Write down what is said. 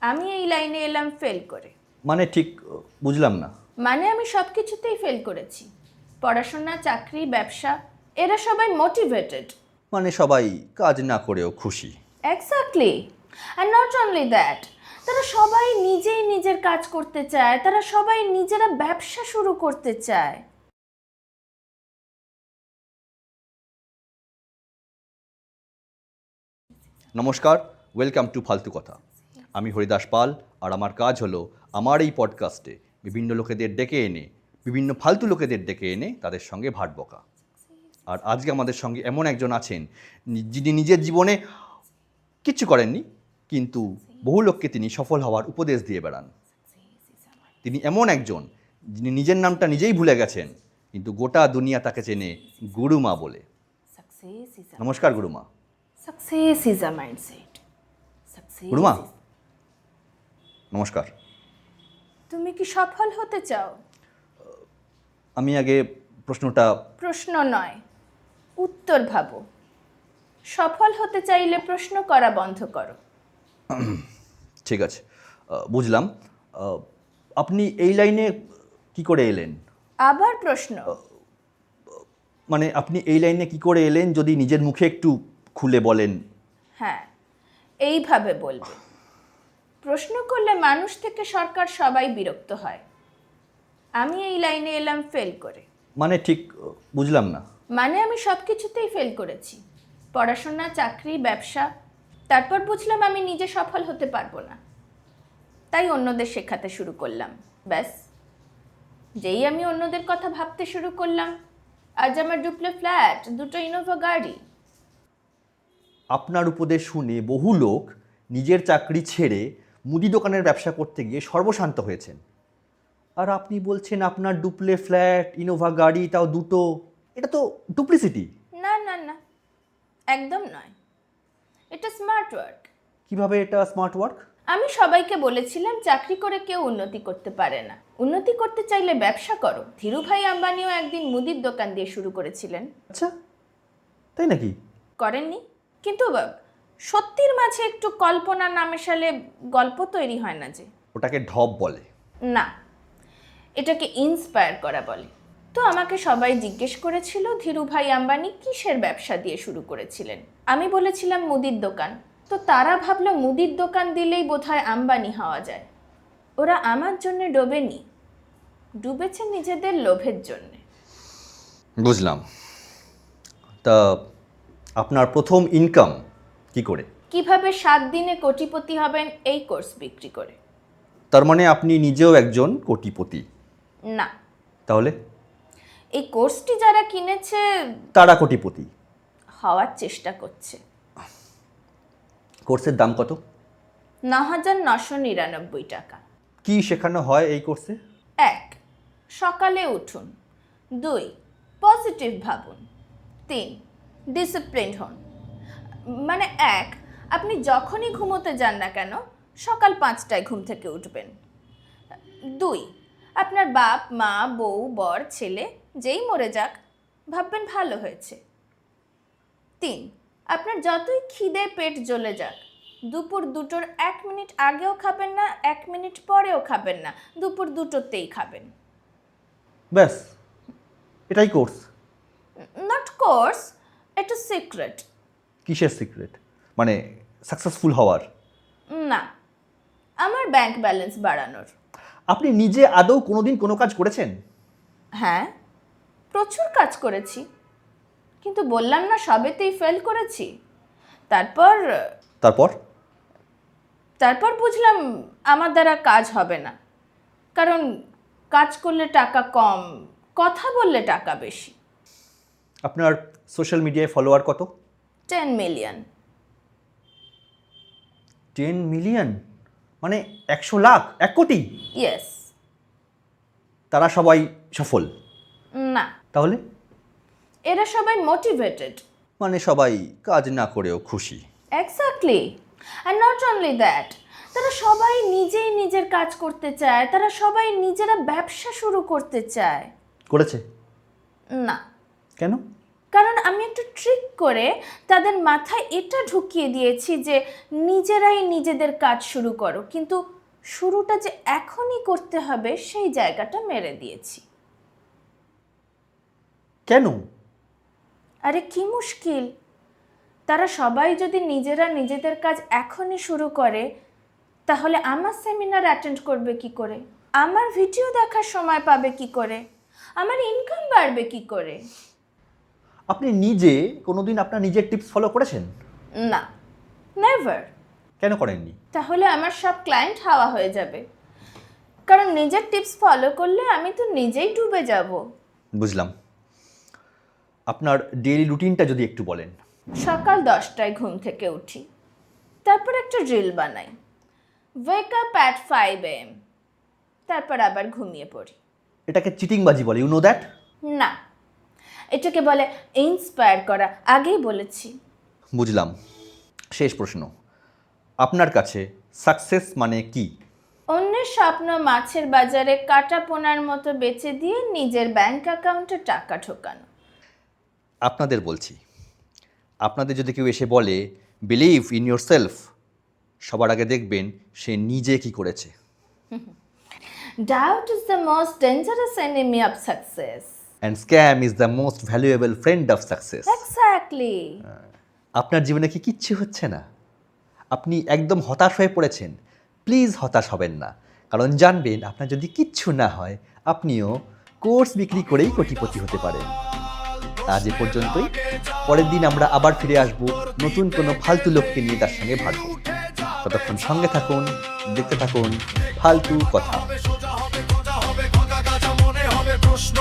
আমি এই লাইনে এলাম ফেল করে। মানে ঠিক বুঝলাম না। মানে আমি সব কিছুতেই ফেল করেছি, পড়াশোনা, চাকরি, ব্যবসা। এরা সবাই মোটিভেটেড। মানে সবাই কাজ না করেও খুশি। Exactly. And not only that, তারা সবাই নিজেই নিজের কাজ করতে চায়, তারা সবাই নিজেরা ব্যবসা শুরু করতে চায়। নমস্কার, ওয়েলকাম টু ফালতু কথা। আমি হরিদাস পাল, আর আমার কাজ হলো আমার এই পডকাস্টে বিভিন্ন লোকেদের ডেকে এনে, বিভিন্ন ফালতু লোকেদের ডেকে এনে তাদের সঙ্গে ভাট বকা। আর আজকে আমাদের সঙ্গে এমন একজন আছেন যিনি নিজের জীবনে কিচ্ছু করেননি, কিন্তু বহু লোককে তিনি সফল হওয়ার উপদেশ দিয়ে বেড়ান। তিনি এমন একজন যিনি নিজের নামটা নিজেই ভুলে গেছেন, কিন্তু গোটা দুনিয়া তাকে চেনে গুরুমা বলে। নমস্কার Gurumaa. Success is a mindset. Gurumaa নমস্কার। তুমি কি সফল হতে চাও? আমি আগে প্রশ্নটা প্রশ্ন নয়, উত্তর ভাবো। সফল হতে চাইলে প্রশ্ন করা বন্ধ করো। ঠিক আছে, বুঝলাম। আপনি এই লাইনে কি করে এলেন? আবার প্রশ্ন? মানে আপনি এই লাইনে কি করে এলেন যদি নিজের মুখে একটু খুলে বলেন। হ্যাঁ, এইভাবে বলবে। প্রশ্ন করলে মানুষ থেকে সরকার সবাই বিরক্ত হয়। আমি এই লাইনে এলাম ফেল করে। মানে ঠিক বুঝলাম না। মানে আমি সব কিছুতেই ফেল করেছি, পড়াশোনা, চাকরি, ব্যবসা। তারপর বুঝলাম আমি নিজে সফল হতে পারবো না, তাই অন্যদের শেখাতে শুরু করলাম। ব্যাস, যেই আমি অন্যদের কথা ভাবতে শুরু করলাম, আজ আমার ডুপ্লে ফ্ল্যাট, দুটো ইনোভা গাড়ি। আপনার উপদেশ শুনে বহু লোক নিজের চাকরি ছেড়ে মুদি দোকানের ব্যবসা করতে গিয়ে সর্বশান্ত হয়েছেন। আর আপনি বলছেন আপনার ডুপ্লে ফ্ল্যাট, ইনোভা গাড়ি, তাও দুটো। এটা তো ডুপ্লিসিটি। না না না, একদম নয়। এটা স্মার্ট ওয়ার্ক। কিভাবে এটা স্মার্ট ওয়ার্ক? আমি সবাইকে বলেছিলাম চাকরি করে কেউ উন্নতি করতে পারে না, উন্নতি করতে চাইলে ব্যবসা করো। ধীরুভাই আম্বানিও একদিন মুদির দোকান দিয়ে শুরু করেছিলেন। আচ্ছা, তাই নাকি? করেননি? কিন্তু সত্যির মাঝে একটু কল্পনা না মেশালে গল্প তৈরি হয় না যে। ওটাকে ঢপ বলে। না, এটাকে ইন্সপায়ার করা বলে। তো আমাকে সবাই জিজ্ঞেস করেছিল ধীরুভাই আম্বানি কিসের ব্যবসা দিয়ে শুরু করেছিলেন। আমি বলেছিলাম মুদির দোকান। তো তারা ভাবলো মুদির দোকান দিলেই বোধহয় আম্বানি হওয়া যায়। ওরা আমার জন্য ডোবেনি, ডুবেছে নিজেদের লোভের জন্যে। বুঝলাম। তা আপনার প্রথম ইনকাম কি করে? কিভাবে 7 দিনে কোটিপতি হবেন এই কোর্স বিক্রি করে। তার মানে আপনি নিজেও একজন কোটিপতি? না, তাহলে? এই কোর্সটি যারা কিনেছে তারা কোটিপতি হওয়ার চেষ্টা করছে। কোর্সের দাম কত? 9,999 টাকা। কি শেখানো হয় এই কোর্সে? 1. সকালে উঠুন। 2. পজিটিভ ভাবুন। 3. ডিসিপ্লিনড হন। মানে 1. আপনি যখনই ঘুমোতে যান না কেন সকাল 5টায় ঘুম থেকে উঠবেন। 2. আপনার বাপ, মা, বউ, বর, ছেলে যেই মরে যাক ভাববেন ভালো হয়েছে। 3. আপনার যতই খিদে পেট জ্বলে যাক, দুপুর 2টোর 1 মিনিট আগেও খাবেন না, 1 মিনিট পরেও খাবেন না, দুপুর 2টোতেই খাবেন। ব্যাস, এটাই কোর্স? নট কোর্স, এটা সিক্রেট। কিসের সিক্রেট? মানে সাকসেসফুল হওয়ার? না, আমার ব্যাংক ব্যালেন্স বাড়ানোর। আপনি নিজে আদৌ কোনোদিন কোনো কাজ করেছেন? হ্যাঁ, প্রচুর কাজ করেছি, কিন্তু বললাম না সবেতেই ফেল করেছি। তারপর তারপর? তারপর বুঝলাম আমার দ্বারা কাজ হবে না, কারণ কাজ করলে টাকা কম, কথা বললে টাকা বেশি। আপনার সোশ্যাল মিডিয়ায় ফলোয়ার কত? 10 মিলিয়ন। 10 মিলিয়ন? মানে 100 লাখ, 1 কোটি? ইয়েস। তারা সবাই সফল? না, তাহলে? এরা সবাই মোটিভেটেড। মানে সবাই কাজ না করেও খুশি। Exactly. And not only that, তারা সবাই নিজেই নিজের কাজ করতে চায়, তারা সবাই নিজেরা ব্যবসা শুরু করতে চায়। করেছে? না। কেন? কারণ আমি একটু ট্রিক করে তাদের মাথায় এটা ঢুকিয়ে দিয়েছি যে নিজেরাই নিজেদের কাজ শুরু করো, কিন্তু শুরুটা যে এখনই করতে হবে সেই জায়গাটা মেরে দিয়েছি। কেন? আরে কি মুশকিল, তারা সবাই যদি নিজেরা নিজেদের কাজ এখনই শুরু করে তাহলে আমার সেমিনার অ্যাটেন্ড করবে কি করে, আমার ভিডিও দেখার সময় পাবে কি করে, আমার ইনকাম বাড়বে কি করে? আপনি নিজে কোনোদিন আপনার নিজের টিপস ফলো করেছেন? না, নেভার। কেন করেননি? তাহলে আমার সব ক্লায়েন্ট হাওয়া হয়ে যাবে, কারণ নিজের টিপস ফলো করলে আমি তো নিজেই ডুবে যাব। বুঝলাম। আপনার ডেইলি রুটিনটা যদি একটু বলেন। সকাল 10টায় ঘুম থেকে উঠি, তারপর একটা ড্রিল বানাই, ওয়েক আপ অ্যাট 5 AM, তারপর আবার ঘুমিয়ে পড়ি। এটাকে চিটিংবাজি বলে, ইউ নো দ্যাট? না, এটাকে বলে ইন্সপায়ার করা, আগেই বলেছি। বুঝলাম। শেষ প্রশ্ন, আপনার কাছে সাকসেস মানে কি? অন্যের স্বপ্ন মাছের বাজারে কাটা পোনার মতো বেচে দিয়ে নিজের ব্যাংক অ্যাকাউন্টে টাকা ঢোকানো। আপনাদের বলছি, আপনাদের যদি কেউ এসে বলে বিলিভ ইন ইয়োর সেলফ, সবার আগে দেখবেন সে নিজে কি করেছে। Doubt is the most dangerous enemy of success. And scam is the most valuable friend of success. Exactly. আপনার জীবনে কি কিচ্ছু হচ্ছে না? আপনি একদম হতাশ হয়ে পড়েছেন? প্লিজ হতাশ হবেন না, কারণ জানবেন আপনার যদি কিচ্ছু না হয় আপনিও কোর্স বিক্রি করেই কোটিপতি হতে পারেন। আজ এ পর্যন্তই। পরের দিন আমরা আবার ফিরে আসব নতুন কোনো ফালতু লোককে নিয়ে তার সঙ্গে ভাবব। ততক্ষণ সঙ্গে থাকুন, দেখতে থাকুন ফালতু কথা। প্রশ্ন